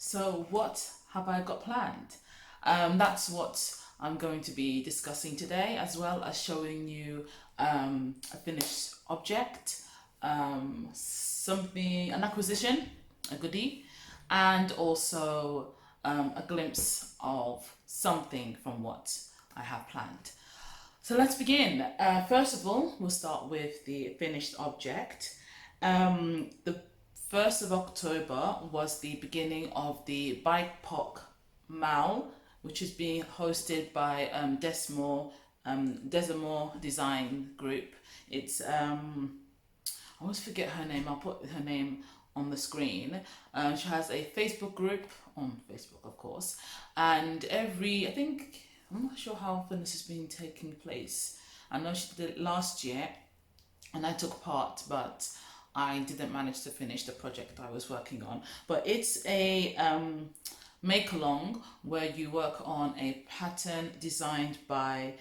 So what have I got planned? That's what I'm going to be discussing today, as well as showing you a finished object, something, an acquisition, a goodie, and also a glimpse of something from what I have planned. So let's begin. First of all, we'll start with the finished object. The 1st of October was the beginning of the BIPOC Mal, which is being hosted by Desmore Design Group. It's I always forget her name. I'll put her name on the screen. She has a Facebook group on Facebook, of course, and I think, I'm not sure how often this has been taking place. I know she did it last year, and I took part, but I didn't manage to finish the project I was working on. But it's a make along where you work on a pattern designed by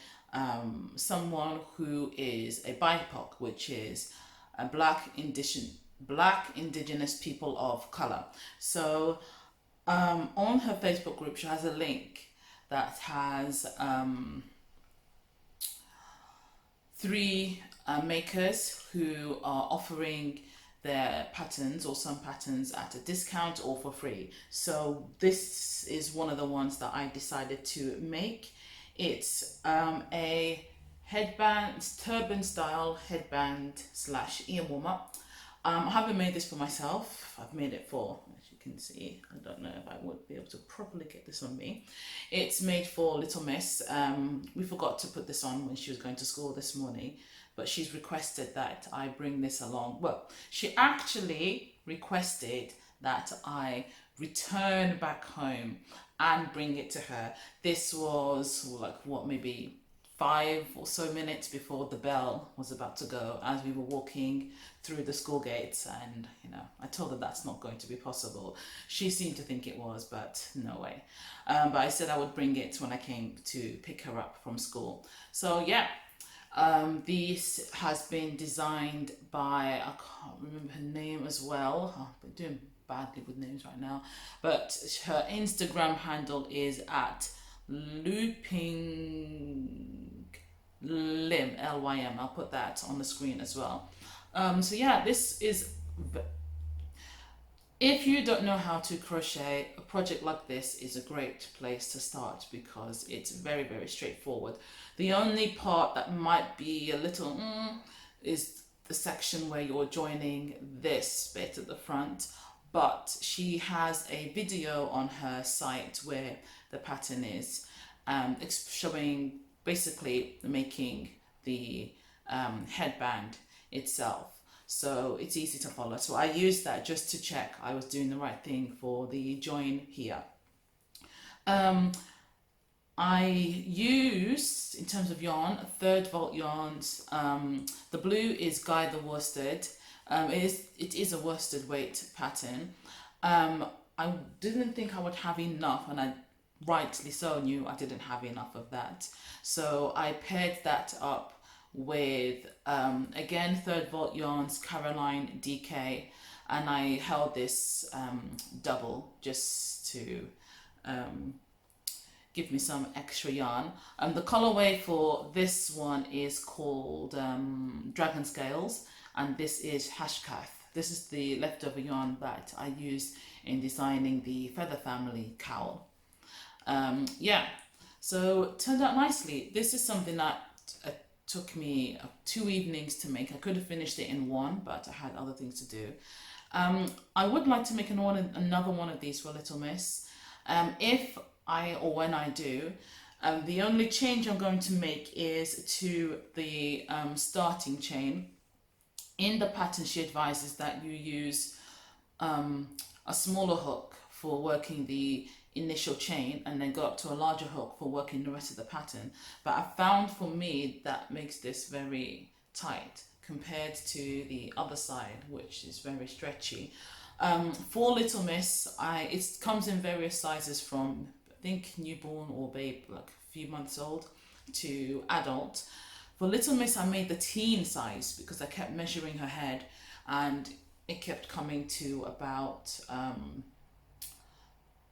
someone who is a BIPOC, which is a black indigenous people of color. So on her Facebook group, she has a link that has three makers who are offering their patterns or some patterns at a discount or for free. So this is one of the ones that I decided to make. It's a headband, turban style headband / ear warmer. I haven't made this for myself. I've made it for, as you can see, I don't know if I would be able to properly get this on me. It's made for Little Miss. We forgot to put this on when she was going to school this morning, but she's requested that I bring this along. Well, she actually requested that I return back home and bring it to her. This was like, what, maybe 5 or so minutes before the bell was about to go, as we were walking through the school gates, and I told her that's not going to be possible. She seemed to think it was, but no way. But I said I would bring it when I came to pick her up from school. So yeah, this has been designed by, I can't remember her name as well. I'm doing badly with names right now, but her Instagram handle is at looping limb, LYM. I'll put that on the screen as well. So yeah, this is, if you don't know how to crochet, a project like this is a great place to start because it's very, very straightforward. The only part that might be a little is the section where you're joining this bit at the front, but she has a video on her site where the pattern is showing, basically making the headband itself. So it's easy to follow. So I used that just to check I was doing the right thing for the join here. I used, in terms of yarn, 3rd volt yarns. The blue is Guy the Worsted. It is a worsted weight pattern. I didn't think I would have enough, and I rightly so knew I didn't have enough of that. So I paired that up with, again, 3rd volt yarns, Caroline DK, and I held this double just to give me some extra yarn. The colorway for this one is called Dragon Scales, and this is Hashkath. This is the leftover yarn that I used in designing the Feather Family cowl. Yeah, so it turned out nicely. This is something that took me 2 evenings to make. I could have finished it in one, but I had other things to do. I would like to make another one of these for Little Miss. If I, or when I do, the only change I'm going to make is to the starting chain. In the pattern, she advises that you use a smaller hook for working the initial chain and then go up to a larger hook for working the rest of the pattern. But I found for me that makes this very tight compared to the other side, which is very stretchy. For Little Miss, it comes in various sizes from, I think, newborn or babe, like a few months old, to adult. For Little Miss, I made the teen size because I kept measuring her head and it kept coming to about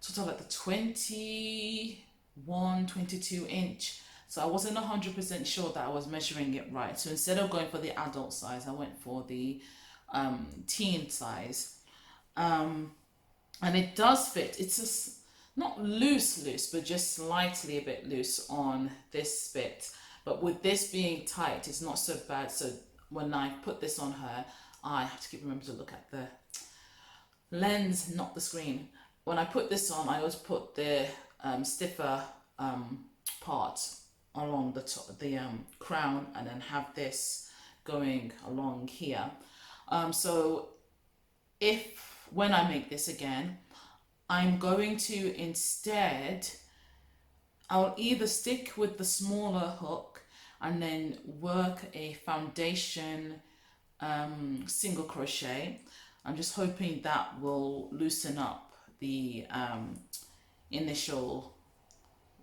sort of like the 21, 22 inch. So I wasn't 100% sure that I was measuring it right. So instead of going for the adult size, I went for the teen size. And it does fit. It's just not loose, but just slightly a bit loose on this bit. But with this being tight, it's not so bad. So when I put this on her, I have to keep remembering to look at the lens, not the screen. When I put this on, I always put the stiffer part along the top, the crown, and then have this going along here. So if when I make this again, I'm going to instead, I'll either stick with the smaller hook and then work a foundation single crochet. I'm just hoping that will loosen up the initial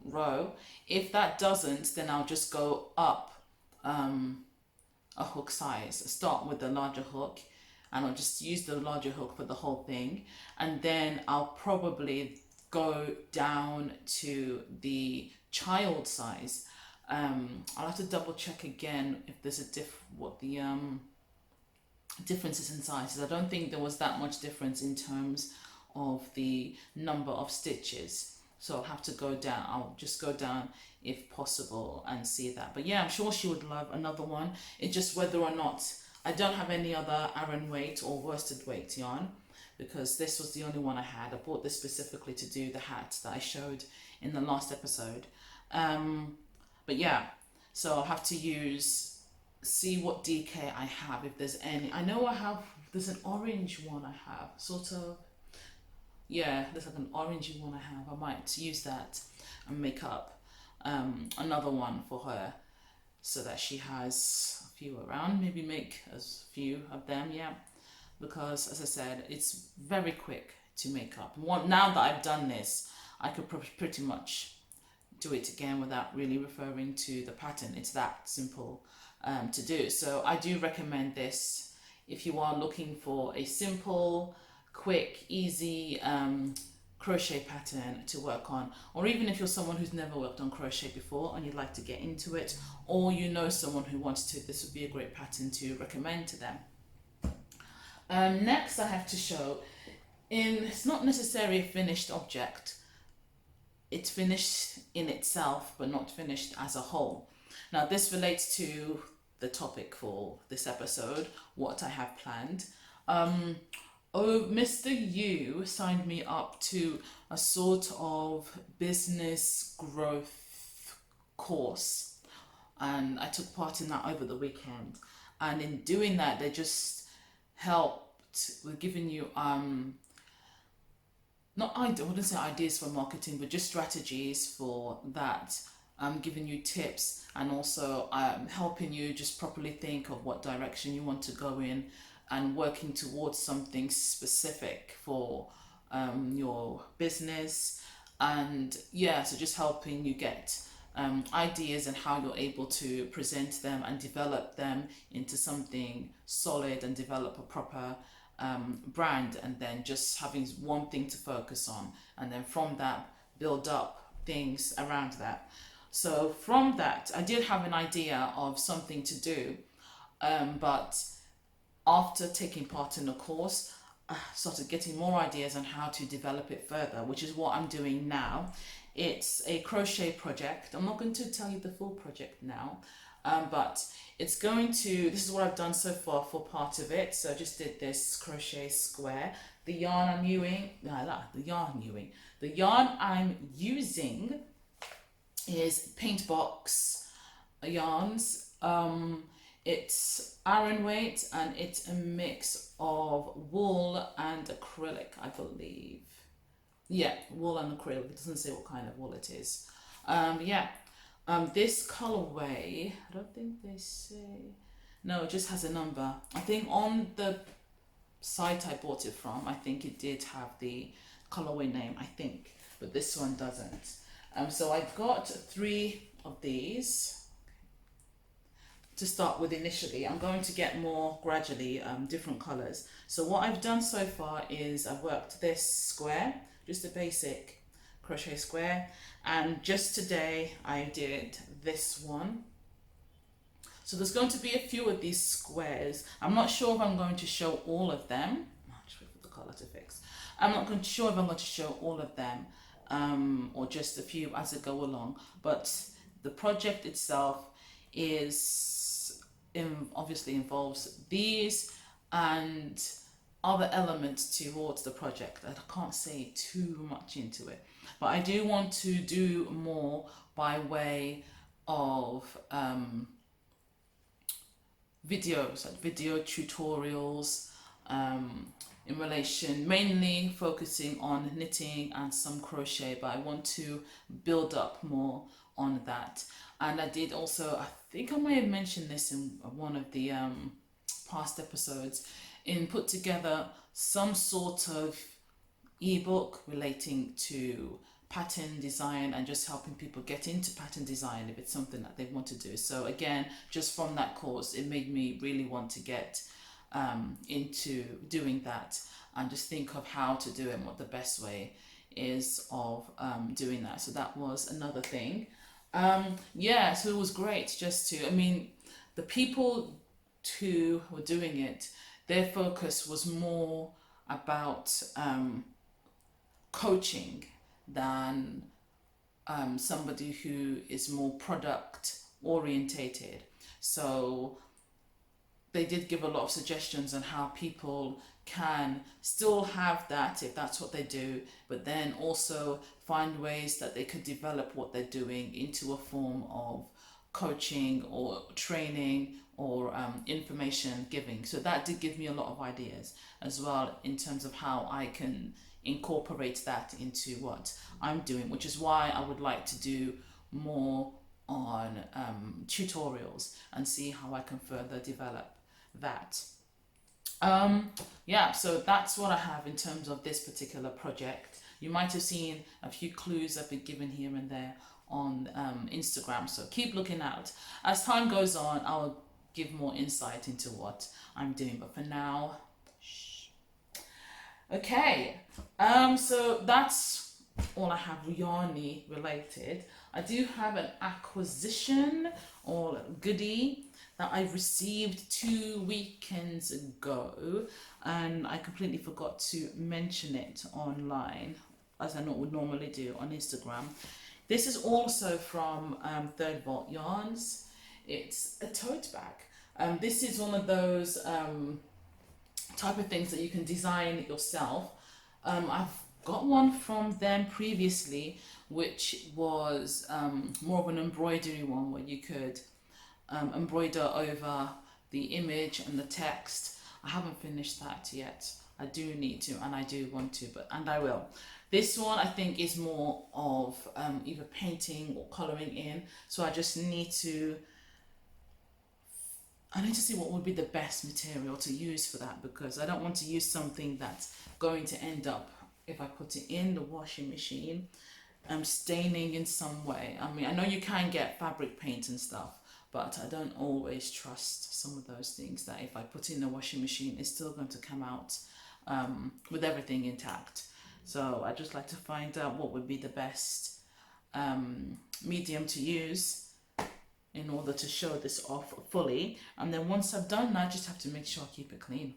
row. If that doesn't, then I'll just go up a hook size. Start with the larger hook, and I'll just use the larger hook for the whole thing, and then I'll probably go down to the child size. I'll have to double check again if there's a what the differences in sizes. I don't think there was that much difference in terms of the number of stitches, so I'll have to go down. I'll just go down if possible and see that. But yeah, I'm sure she would love another one. It's just whether or not I don't have any other Aran weight or worsted weight yarn, because this was the only one I had. I bought this specifically to do the hat that I showed in the last episode. But yeah, so I'll have to see what DK I have, if there's any. I know there's an orange one I have, sort of. Yeah, there's like an orangey one I have. I might use that and make up another one for her, so that she has a few around. Maybe make a few of them, yeah. Because as I said, it's very quick to make up. Now that I've done this, I could pretty much do it again without really referring to the pattern. It's that simple to do. So I do recommend this if you are looking for a simple, quick, easy crochet pattern to work on, or even if you're someone who's never worked on crochet before and you'd like to get into it, or you know someone who wants to, this would be a great pattern to recommend to them. Next I have to show, it's not necessarily a finished object, it's finished in itself but not finished as a whole. Now this relates to the topic for this episode, what I have planned. Mr. Yu signed me up to a sort of business growth course, and I took part in that over the weekend. And in doing that, they just helped with giving you I wouldn't say ideas for marketing, but just strategies for that. Giving you tips, and also helping you just properly think of what direction you want to go in, and working towards something specific for your business. And yeah, so just helping you get ideas and how you're able to present them and develop them into something solid, and develop a proper brand, and then just having one thing to focus on, and then from that build up things around that. So from that, I did have an idea of something to do, but after taking part in the course, I started getting more ideas on how to develop it further, which is what I'm doing now. It's a crochet project. I'm not going to tell you the full project now, but it's going to, this is what I've done so far for part of it. So I just did this crochet square. The yarn I'm using is Paintbox yarns. It's Aran weight, and it's a mix of wool and acrylic, I believe. Yeah, wool and acrylic. It doesn't say what kind of wool it is. This colorway, I don't think they say. No, it just has a number. I think on the site I bought it from, I think it did have the colorway name, I think, but this one doesn't. So I've got 3 of these to start with initially. I'm going to get more gradually, different colors. So what I've done so far is I've worked this square, just a basic crochet square. And just today I did this one. So there's going to be a few of these squares. I'm not sure if I'm going to show all of them. Just wait for the color to fix. I'm not sure if I'm going to show all of them, or just a few as I go along. But the project itself is obviously involves these and other elements towards the project. I can't say too much into it, but I do want to do more by way of videos, like video tutorials, in relation, mainly focusing on knitting and some crochet, but I want to build up more on that. And I did also, I think I may have mentioned this in one of the past episodes, in put together some sort of ebook relating to pattern design and just helping people get into pattern design if it's something that they want to do. So again, just from that course, it made me really want to get into doing that and just think of how to do it and what the best way is of doing that. So that was another thing. Yeah, so it was great just to, I mean, the people who were doing it, their focus was more about coaching than somebody who is more product orientated. So they did give a lot of suggestions on how people can still have that if that's what they do, but then also find ways that they could develop what they're doing into a form of coaching or training or information giving. So that did give me a lot of ideas as well in terms of how I can incorporate that into what I'm doing, which is why I would like to do more on tutorials and see how I can further develop that. Yeah, so that's what I have in terms of this particular project. You might have seen a few clues I've been given here and there on Instagram, so keep looking out. As time goes on, I'll give more insight into what I'm doing, but for now, shh. Okay, so that's all I have yarny related. I do have an acquisition or goodie that I received 2 weekends ago, and I completely forgot to mention it online as I would normally do on Instagram. This is also from Third Vault Yarns. It's a tote bag. This is one of those type of things that you can design yourself. I've got one from them previously, which was more of an embroidery one where you could embroider over the image and the text. I haven't finished that yet. I do need to, and I do want to, and I will. This one I think is more of either painting or colouring in, so I just need to see what would be the best material to use for that, because I don't want to use something that's going to end up, if I put it in the washing machine, staining in some way. I mean, I know you can get fabric paint and stuff, but I don't always trust some of those things that if I put in the washing machine, it's still going to come out with everything intact. So I just like to find out what would be the best medium to use in order to show this off fully. And then once I've done that, I just have to make sure I keep it clean.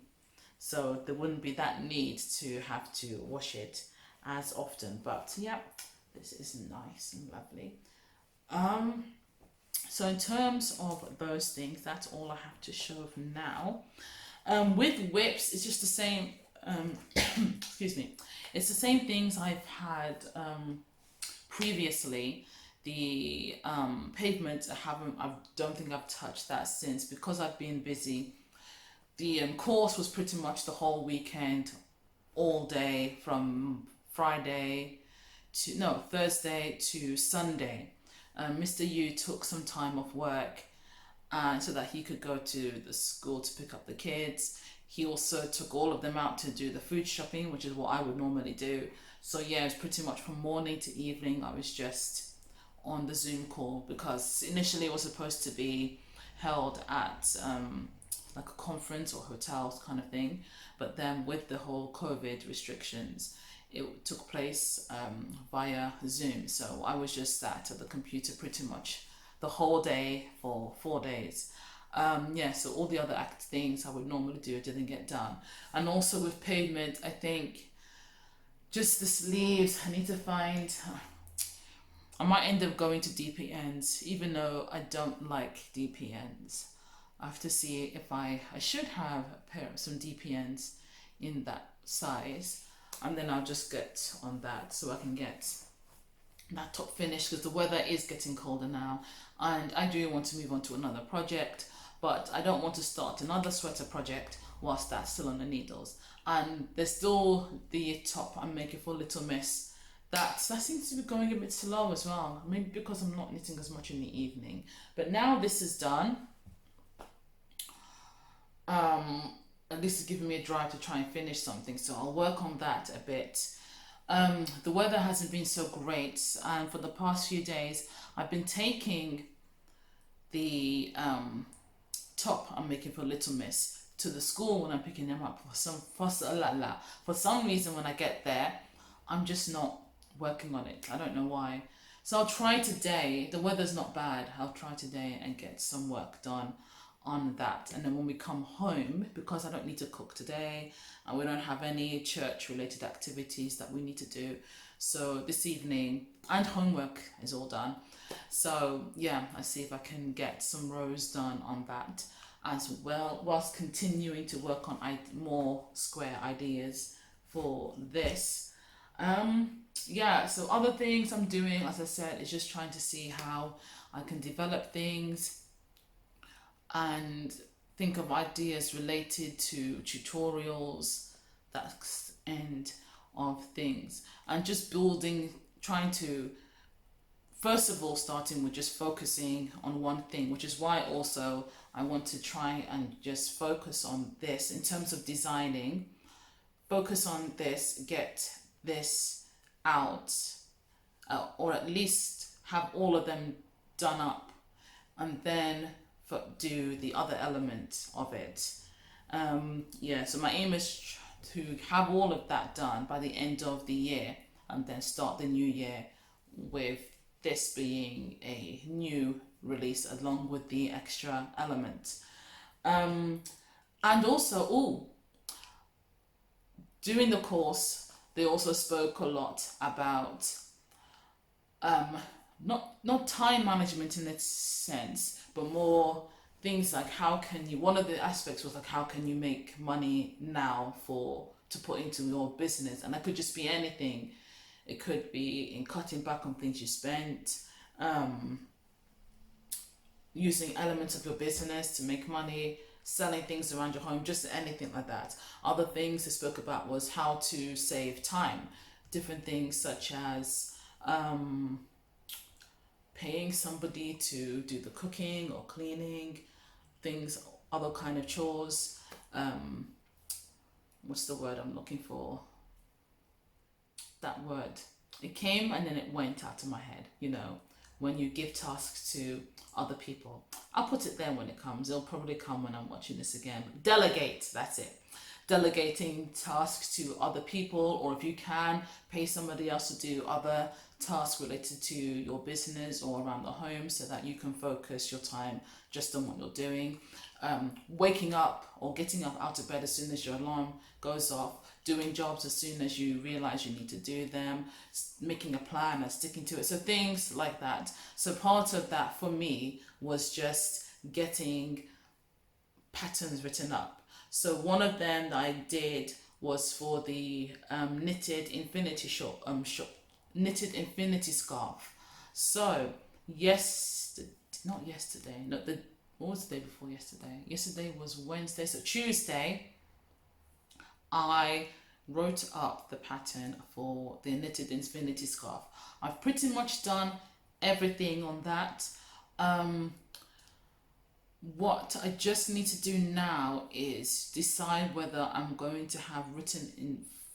So there wouldn't be that need to have to wash it as often. But yeah, this is nice and lovely. So in terms of those things, that's all I have to show for now. With whips, it's just the same, excuse me, it's the same things I've had previously. The pavement, I don't think I've touched that since, because I've been busy. The course was pretty much the whole weekend, all day from Thursday to Sunday. Mr. Yu took some time off work so that he could go to the school to pick up the kids. He also took all of them out to do the food shopping, which is what I would normally do. So yeah, it was pretty much from morning to evening. I was just on the Zoom call, because initially it was supposed to be held at like a conference or hotels kind of thing, but then with the whole COVID restrictions, it took place via Zoom. So I was just sat at the computer pretty much the whole day for 4 days. Yeah, so all the other things I would normally do didn't get done. And also with pavement, I think just the sleeves, I need to find, I might end up going to DPNs, even though I don't like DPNs. I have to see if I should have a pair of some DPNs in that size, and then I'll just get on that so I can get that top finish, because the weather is getting colder now and I do want to move on to another project, but I don't want to start another sweater project whilst that's still on the needles. And there's still the top I'm making for Little Miss. That seems to be going a bit slow as well, maybe because I'm not knitting as much in the evening. But now this is done, at least it's giving me a drive to try and finish something, so I'll work on that a bit. The weather hasn't been so great, and for the past few days I've been taking the top I'm making for Little Miss to the school when I'm picking them up. For some reason when I get there, I'm just not working on it. I don't know why. So I'll try today. The weather's not bad. I'll try today and get some work done on that. And then when we come home, because I don't need to cook today and we don't have any church related activities that we need to do, so this evening, and homework is all done, so yeah, I see if I can get some rows done on that as well, whilst continuing to work on more square ideas for this. Yeah, so other things I'm doing, as I said, is just trying to see how I can develop things and think of ideas related to tutorials, that's end of things, and just building, trying to, first of all, starting with just focusing on one thing, which is why also I want to try and just focus on this in terms of designing, focus on this, get this out, or at least have all of them done up, and then do the other element of it. Yeah, so my aim is to have all of that done by the end of the year, and then start the new year with this being a new release along with the extra element. And also, during the course, they also spoke a lot about not time management in its sense, but more things like how can you, one of the aspects was like how can you make money now to put into your business, and that could just be anything. It could be in cutting back on things you spent, using elements of your business to make money, selling things around your home, just anything like that. Other things they spoke about was how to save time, different things such as paying somebody to do the cooking or cleaning, things, other kind of chores. What's the word I'm looking for? That word. It came and then it went out of my head, when you give tasks to other people. I'll put it there when it comes. It'll probably come when I'm watching this again. Delegate, that's it. Delegating tasks to other people, or if you can, pay somebody else to do other tasks related to your business or around the home, so that you can focus your time just on what you're doing. Waking up or getting up out of bed as soon as your alarm goes off, doing jobs as soon as you realize you need to do them, making a plan and sticking to it. So things like that. So part of that for me was just getting patterns written up. So one of them that I did was for the knitted infinity scarf. So what was the day before yesterday? Yesterday was Wednesday, so Tuesday I wrote up the pattern for the knitted infinity scarf. I've pretty much done everything on that. What I just need to do now is decide whether I'm going to have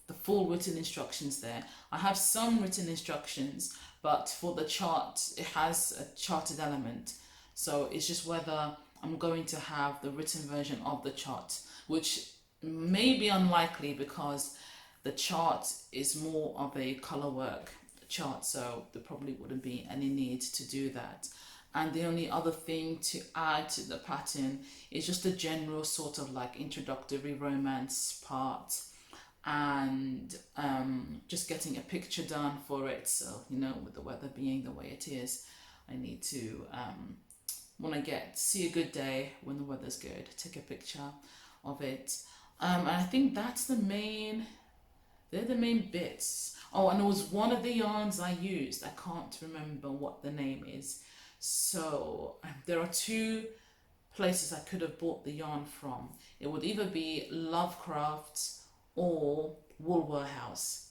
the full written instructions there. I have some written instructions, but for the chart, it has a charted element. So it's just whether I'm going to have the written version of the chart, which may be unlikely because The chart is more of a color work chart, so there probably wouldn't be any need to do that. And the only other thing to add to the pattern is just a general sort of like introductory romance part, and just getting a picture done for it. So, you know, with the weather being the way it is, I need to want to see a good day when the weather's good, take a picture of it. And I think they're the main bits. Oh, and there was one of the yarns I used, I can't remember what the name is. So there are two places I could have bought the yarn from. It would either be Lovecraft or Wool Warehouse.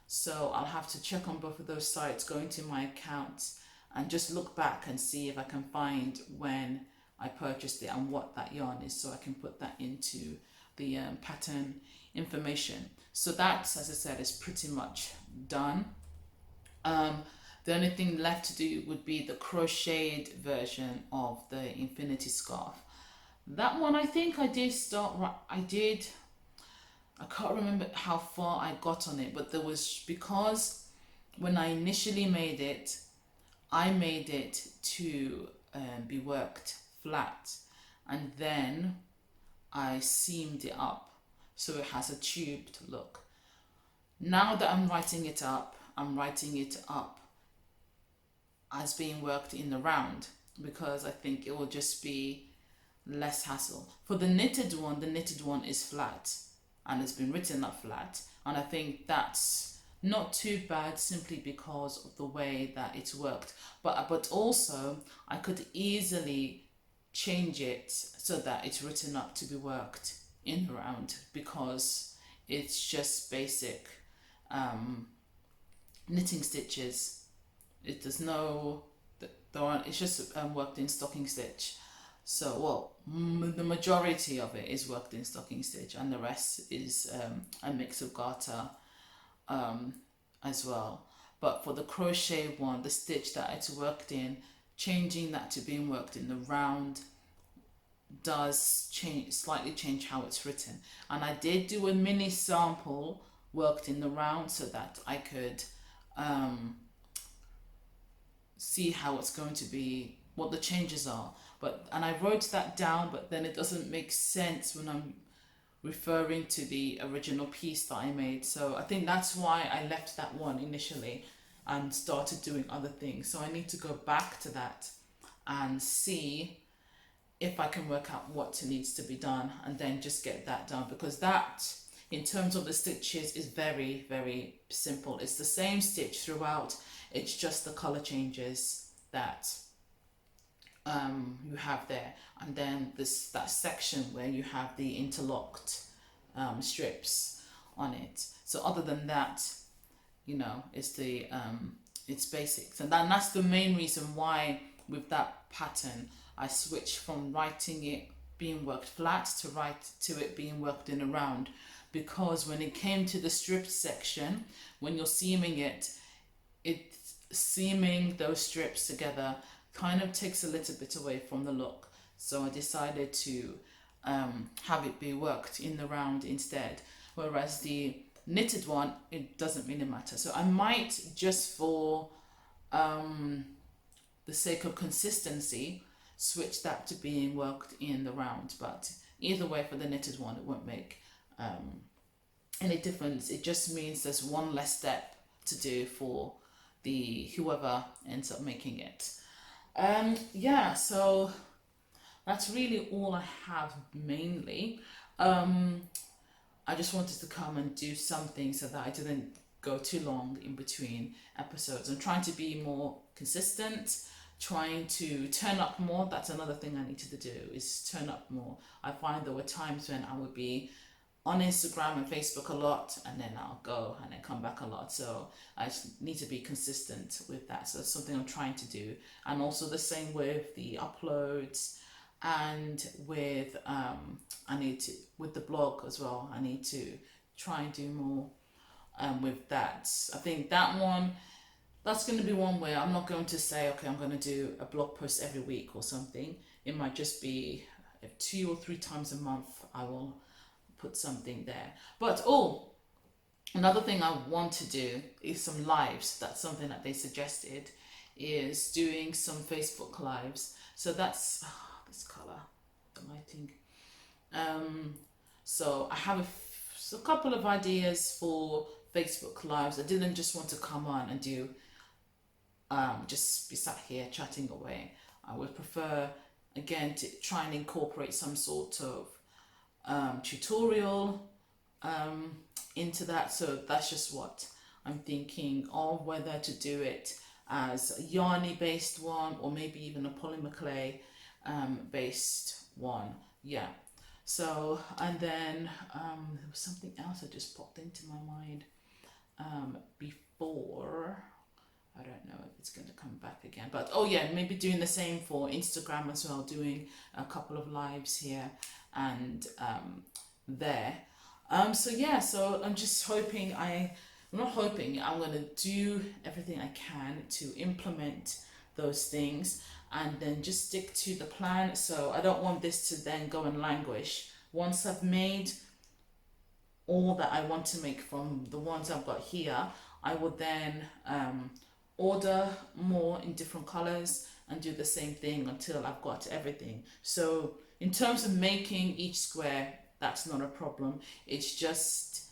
So I'll have to check on both of those sites, go into my account and just look back and see if I can find when I purchased it and what that yarn is, so I can put that into the pattern information. So that, as I said, is pretty much done. The only thing left to do would be the crocheted version of the infinity scarf. That one, I think I did start, I can't remember how far I got on it, but there was, because when I initially made it, I made it to be worked flat, and then I seamed it up so it has a tubed look. Now that I'm writing it up as being worked in the round, because I think it will just be less hassle. For the knitted one is flat and it's been written up flat, and I think that's not too bad simply because of the way that it's worked. But also I could easily change it so that it's written up to be worked in the round, because it's just basic knitting stitches. It's just worked in stocking stitch. So, well, the majority of it is worked in stocking stitch, and the rest is a mix of garter as well. But for the crochet one, the stitch that it's worked in, changing that to being worked in the round does slightly change how it's written. And I did do a mini sample worked in the round so that I could see how it's going to be, what the changes are. And I wrote that down, but then it doesn't make sense when I'm referring to the original piece that I made. So I think that's why I left that one initially and started doing other things. So I need to go back to that and see if I can work out what needs to be done, and then just get that done, because that, in terms of the stitches, is very, very simple. It's the same stitch throughout. It's just the color changes that you have there, and then that section where you have the interlocked strips on it. So other than that, you know, it's basics, and that's the main reason why with that pattern I switched from writing it being worked flat to it being worked in a round, because when it came to the strip section, when you're seaming it's seaming those strips together kind of takes a little bit away from the look. So I decided to have it be worked in the round instead, whereas the knitted one, it doesn't really matter. So I might, just for the sake of consistency, switch that to being worked in the round. But either way, for the knitted one, it won't make any difference. It just means there's one less step to do for whoever ends up making it. Yeah, so that's really all I have mainly. I just wanted to come and do something so that I didn't go too long in between episodes. I'm trying to be more consistent, trying to turn up more. That's another thing I needed to do, is turn up more. I find there were times when I would be on Instagram and Facebook a lot, and then I'll go and then come back a lot. So I just need to be consistent with that. So that's something I'm trying to do. And also the same with the uploads, and with with the blog as well. I need to try and do more with that. I think that's going to be one where I'm not going to say, okay, I'm going to do a blog post every week or something. It might just be 2 or 3 times a month I will put something there. But Another thing I want to do is some lives. That's something that they suggested, is doing some Facebook lives. So that's this color, the lighting. So I have a couple of ideas for Facebook lives. I didn't just want to come on and do just be sat here chatting away. I would prefer, again, to try and incorporate some sort of tutorial into that. So that's just what I'm thinking of, whether to do it as a yarny based one or maybe even a polymer clay based one. Yeah. So, and then there was something else that just popped into my mind before. I don't know if it's going to come back again, but oh yeah, maybe doing the same for Instagram as well, doing a couple of lives here and there. So yeah, so I'm just hoping I'm not hoping, I'm going to do everything I can to implement those things and then just stick to the plan. So I don't want this to then go and languish. Once I've made all that I want to make from the ones I've got here, I will then order more in different colors and do the same thing until I've got everything. So in terms of making each square, that's not a problem. It's just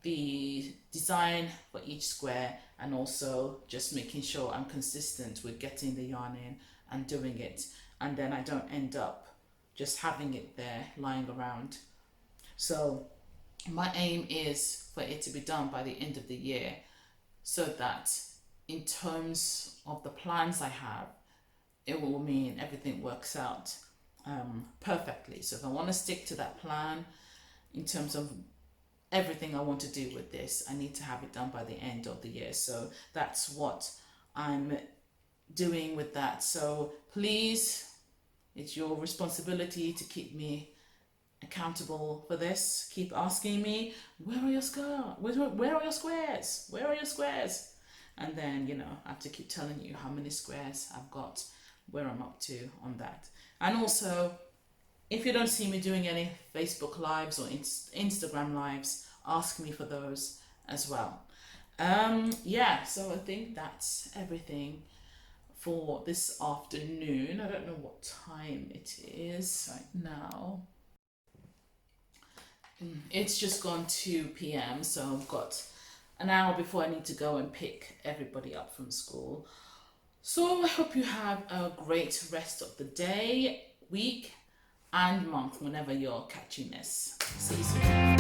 the design for each square and also just making sure I'm consistent with getting the yarn in and doing it, and then I don't end up just having it there lying around. So my aim is for it to be done by the end of the year, so that in terms of the plans I have, it will mean everything works out perfectly. So if I want to stick to that plan in terms of everything I want to do with this, I need to have it done by the end of the year. So that's what I'm doing with that. So please, it's your responsibility to keep me accountable for this. Keep asking me, where are your squares? Where are your squares? Where are your squares? And then, you know, I have to keep telling you how many squares I've got, where I'm up to on that. And also, if you don't see me doing any Facebook lives or Instagram lives, ask me for those as well. Yeah, so I think that's everything for this afternoon. I don't know what time it is right now. It's just gone 2 p.m. so I've got an hour before I need to go and pick everybody up from school. So I hope you have a great rest of the day, week and month whenever you're catching this. See you soon.